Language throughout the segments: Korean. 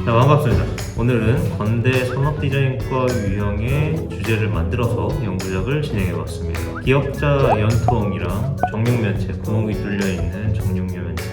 자, 반갑습니다. 오늘은 건대 산업디자인과 유형의 주제를 만들어서 연구작을 진행해봤습니다. 기역자 연통이랑 정육면체, 구멍이 뚫려있는 정육면체,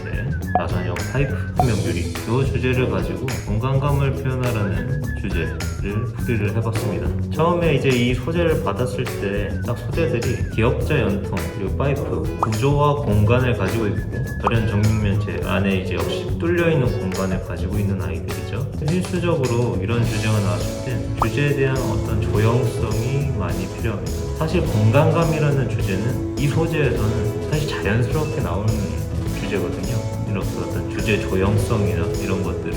나선형 파이프 투명 유리 이 주제를 가지고 공간감을 표현하라는 주제를 풀이를 해봤습니다. 처음에 이제 이 소재를 받았을 때 딱 소재들이 기역자 연통 그리고 파이프 구조와 공간을 가지고 있고 절연 정육면체 안에 이제 역시 뚫려있는 공간을 가지고 있는 아이들이죠. 필수적으로 이런 주제가 나왔을 때 주제에 대한 어떤 조형성이 많이 필요합니다. 사실 공간감이라는 주제는 이 소재에서는 사실 자연스럽게 나오는 주제거든요. 이렇게 어떤 주제 조형성이나 이런 것들을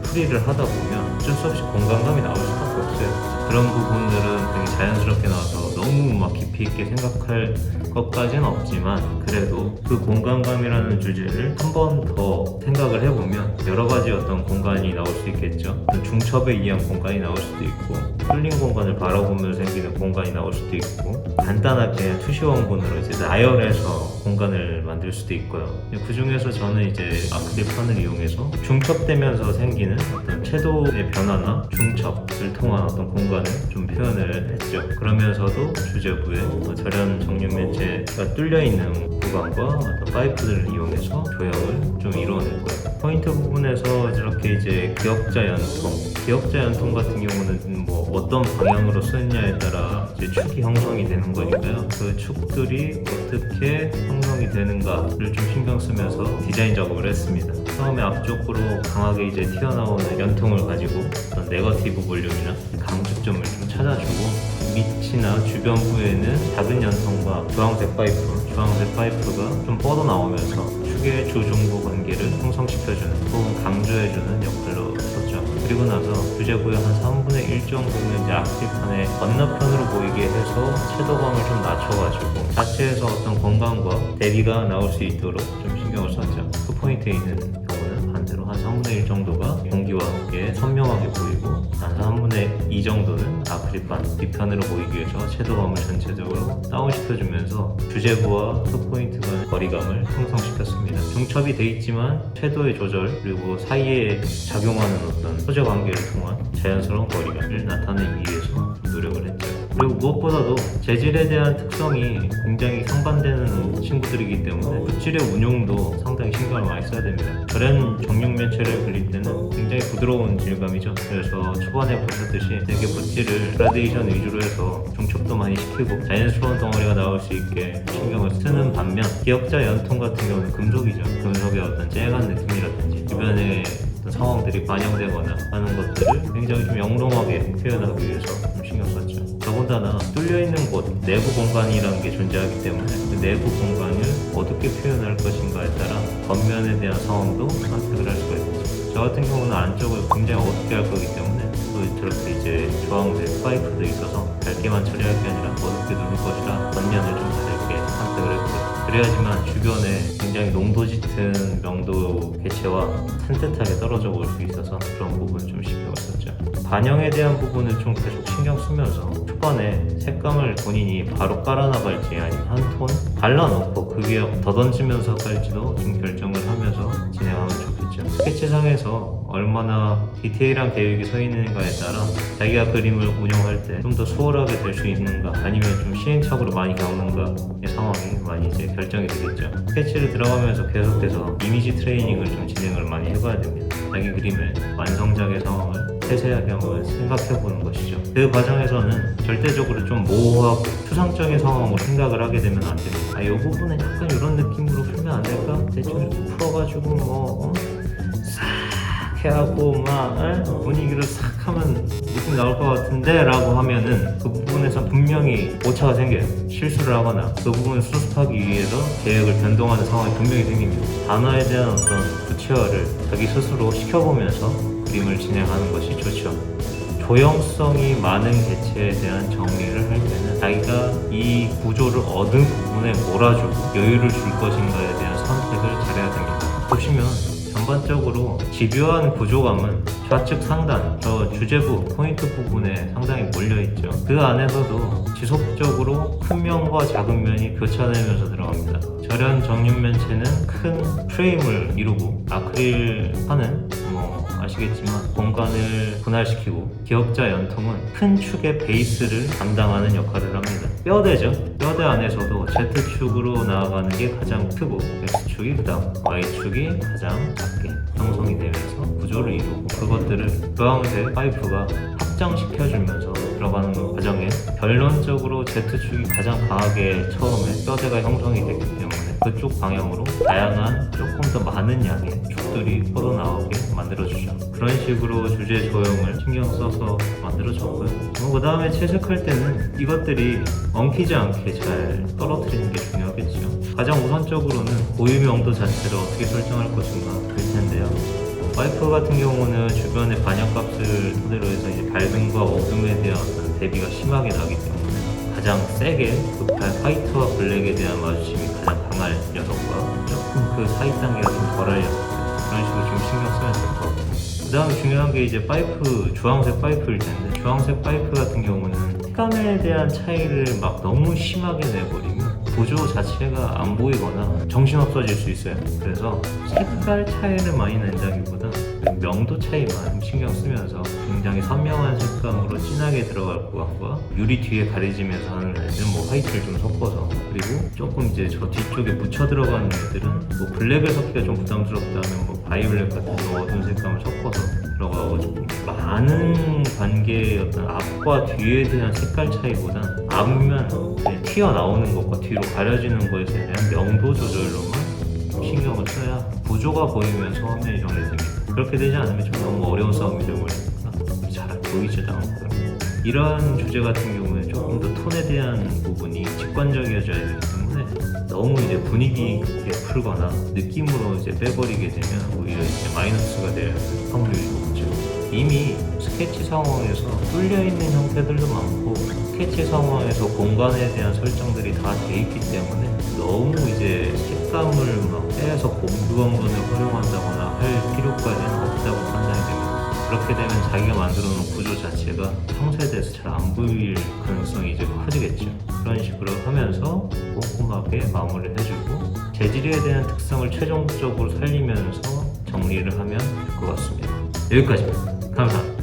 풀이를 하다 보면 어쩔 수 없이 공간감이 나올 수밖에 없어요. 그런 부분들은 되게 자연스럽게 나와서 너무 막 깊이 있게 생각할 것까지는 없지만 그래도 그 공간감이라는 주제를 한 번 더 생각을 해보면 여러 가지 어떤 공간이 나올 수 있겠죠. 중첩에 의한 공간이 나올 수도 있고 뚫린 공간을 바라보면서 생기는 공간이 나올 수도 있고 간단하게 투시 원본으로 이제 나열해서 공간을 만들 수도 있고요. 그 중에서 저는 이제 아크릴판을 이용해서 중첩되면서 생기는 어떤 채도의 변화나 중첩을 통한 어떤 공간을 좀 표현을 했죠. 그러면서도 주제부에 절연 정육면체가 뚫려있는 구간과 어떤 파이프들을 이용해서 조형을 좀 이루어낼 거예요. 포인트 부분에서 이렇게 이제 기역자 연통 같은 경우는 뭐 어떤 방향으로 쓰느냐에 따라 이제 축이 형성이 되는 거니까요. 그 축들이 어떻게 형성이 되는가를 좀 신경 쓰면서 디자인 작업을 했습니다. 처음에 앞쪽으로 강하게 이제 튀어나오는 연통을 가지고 어떤 네거티브 볼륨이나 강조점을 좀 찾아주고 밑이나 주변부에는 작은 연통과 주황색 파이프가 좀 뻗어나오면서 축의 주중부 관계를 형성시켜주는 혹은 강조해주는 역할로 썼죠. 그리고 나서 주제부의 한 3분의 1 정도는 이제 아크릴판의 건너편으로 보이게 해서 채도감을 좀 낮춰가지고 자체에서 어떤 공간과 대비가 나올 수 있도록 좀 신경을 썼죠. 그 포인트에 있는 경우는 반대로 한 3분의 1 정도가 공기와 함께 선명하게 보이고 한 3분의 2 정도는 아크릴판 뒤편으로 보이기 위해서 채도감을 전체적으로 다운시켜주면서 주제부와 톱포인트 간의 거리감을 형성시켰습니다. 중첩이 돼 있지만 채도의 조절 그리고 사이에 작용하는 어떤 소재 관계를 통한 자연스러운 거리감을 나타내기 위해서 노력을 했죠. 그리고 무엇보다도 재질에 대한 특성이 굉장히 상반되는 친구들이기 때문에 붓질의 운용도 상당히 신경을 많이 써야 됩니다. 절연 정육면체를 그릴 때는 굉장히 부드러운 질감이죠. 그래서 초반에 보셨듯이 되게 붓질을 그라데이션 위주로 해서 중첩도 많이 시키고 자연스러운 덩어리가 나올 수 있게 신경을 쓰는 반면 기역자 연통 같은 경우는 금속이죠. 금속의 어떤 쨍한 느낌이라든지 주변에 상황들이 반영되거나 하는 것들을 굉장히 좀 영롱하게 표현하기 위해서 좀 신경 썼죠. 더군다나 뚫려있는 곳, 내부 공간이라는 게 존재하기 때문에 그 내부 공간을 어떻게 표현할 것인가에 따라 겉면에 대한 상황도 선택을 할 수가 있겠죠. 저 같은 경우는 안쪽을 굉장히 어둡게 할 거기 때문에 또 저렇게 이제 주황색 파이프도 있어서 밝게만 처리할 게 아니라 어둡게 누를 것이라 겉면을 좀 밝게 선택을 했고요. 그래야지만 주변에 굉장히 농도 짙은 명도 개체와 산뜻하게 떨어져 볼 수 있어서 그런 부분을 좀 신경을 썼죠. 반영에 대한 부분을 좀 계속 신경 쓰면서 초반에 색감을 본인이 바로 깔아나갈지 아니면 한 톤 발라놓고 그게 더 던지면서 깔지도 좀 결정을 하면서 진행하면 좋겠죠. 스케치상에서 얼마나 디테일한 계획이 서 있는가에 따라 자기가 그림을 운영할 때 좀 더 수월하게 될 수 있는가 아니면 좀 시행착오를 많이 겪는가의 상황이 많이 이제 결정이 되겠죠. 스케치를 들어가면서 계속해서 이미지 트레이닝을 좀 진행을 많이 해봐야 됩니다. 자기 그림의 완성작의 상황을 세세하게 한번 생각해보는 것이죠. 그 과정에서는 절대적으로 좀 모호하고 추상적인 상황으로 생각을 하게 되면 안 됩니다. 이 부분은 약간 이런 느낌으로 풀면 안 될까? 대충 이렇게 풀어가지고 싹 해하고 막 분위기를 싹 하면 느낌 나올 것 같은데 라고 하면은 그 부분에서 분명히 오차가 생겨요. 실수를 하거나 그 부분을 수습하기 위해서 계획을 변동하는 상황이 분명히 생깁니다. 단어에 대한 어떤 구체화를 자기 스스로 시켜보면서 그림을 진행하는 것이 좋죠. 조형성이 많은 개체에 대한 정리를 할 때는 자기가 이 구조를 얻은 부분에 몰아주고 여유를 줄 것인가에 대한 선택을 잘해야 됩니다. 보시면 전반적으로 집요한 구조감은 좌측 상단, 저 주제부, 포인트 부분에 상당히 몰려있죠. 그 안에서도 지속적으로 큰 면과 작은 면이 교차되면서 들어갑니다. 절연 정육면체는 큰 프레임을 이루고 아크릴판은 아시겠지만 공간을 분할시키고 기역자 연통은 큰 축의 베이스를 담당하는 역할을 합니다. 뼈대죠. 뼈대 안에서도 Z축으로 나아가는 게 가장 크고 X축이 그 다음 Y축이 가장 작게 형성이 되면서 구조를 이루고 그것들을 주황색 파이프가 확장시켜주면서 들어가는 과정에 결론적으로 Z축이 가장 강하게 처음에 뼈대가 형성이 됐기 때문에 그쪽 방향으로 다양한 조금 더 많은 양의 축들이 뻗어나오게 만들어주죠. 그런 식으로 주제 조형을 신경 써서 만들어졌고요. 그 다음에 채색할 때는 이것들이 엉키지 않게 잘 떨어뜨리는 게 중요하겠죠. 가장 우선적으로는 고유 명도 자체를 어떻게 설정할 것인가 될 텐데요. 파이프 같은 경우는 주변의 반역값을 토대로 해서 이제 밝음과 어둠에 대한 어떤 대비가 심하게 나기 때문에 가장 세게 급할 화이트와 블랙에 대한 마주침이 가장 강할 녀석과 조금 그 사이 단계가 좀 덜할 녀석 그런 식으로 좀 신경 써야 될 것 같고 그 다음 중요한 게 이제 파이프, 주황색 파이프일 텐데 주황색 파이프 같은 경우는 색감에 대한 차이를 막 너무 심하게 내버리면 구조 자체가 안 보이거나 정신없어질 수 있어요. 그래서 색깔 차이를 많이 낸다기보다 명도 차이만 신경 쓰면서 굉장히 선명한 색감으로 진하게 들어갈 것과 유리 뒤에 가려지면서 하는 애들은 뭐 화이트를 좀 섞어서 그리고 조금 이제 저 뒤쪽에 묻혀 들어가는 애들은 뭐 블랙을 섞기가 좀 부담스럽다면 뭐 바이올렛 같은 좀 어두운 색감을 섞어서 들어가가지고 많은 관계의 어떤 앞과 뒤에 대한 색깔 차이보다 앞면 튀어나오는 것과 뒤로 가려지는 것에 대한 명도 조절로만 신경을 써야 구조가 보이면서 화면이 정리됩니다. 그렇게 되지 않으면 좀 너무 어려운 싸움이 되어버리니까 잘 보이지도 않고 이러한 주제 같은 경우에 조금 더 톤에 대한 부분이 직관적이어져야 되기 때문에 너무 이제 분위기 있게 풀거나 느낌으로 이제 빼버리게 되면 오히려 이제 마이너스가 될 확률이 높죠. 이미 스케치 상황에서 뚫려있는 형태들도 많고 스케치 상황에서 공간에 대한 설정들이 다 돼 있기 때문에 너무 이제 색감을 막 빼서 공부원본을 활용한다거나 할 필요까지는 없다고 판단이 됩니다. 그렇게 되면 자기가 만들어 놓은 구조 자체가 형세돼서 잘 안 보일 가능성이 이제 커지겠죠. 그런 식으로 하면서 꼼꼼하게 마무리를 해주고 재질에 대한 특성을 최종적으로 살리면서 정리를 하면 될 것 같습니다. 여기까지입니다. 감사합니다.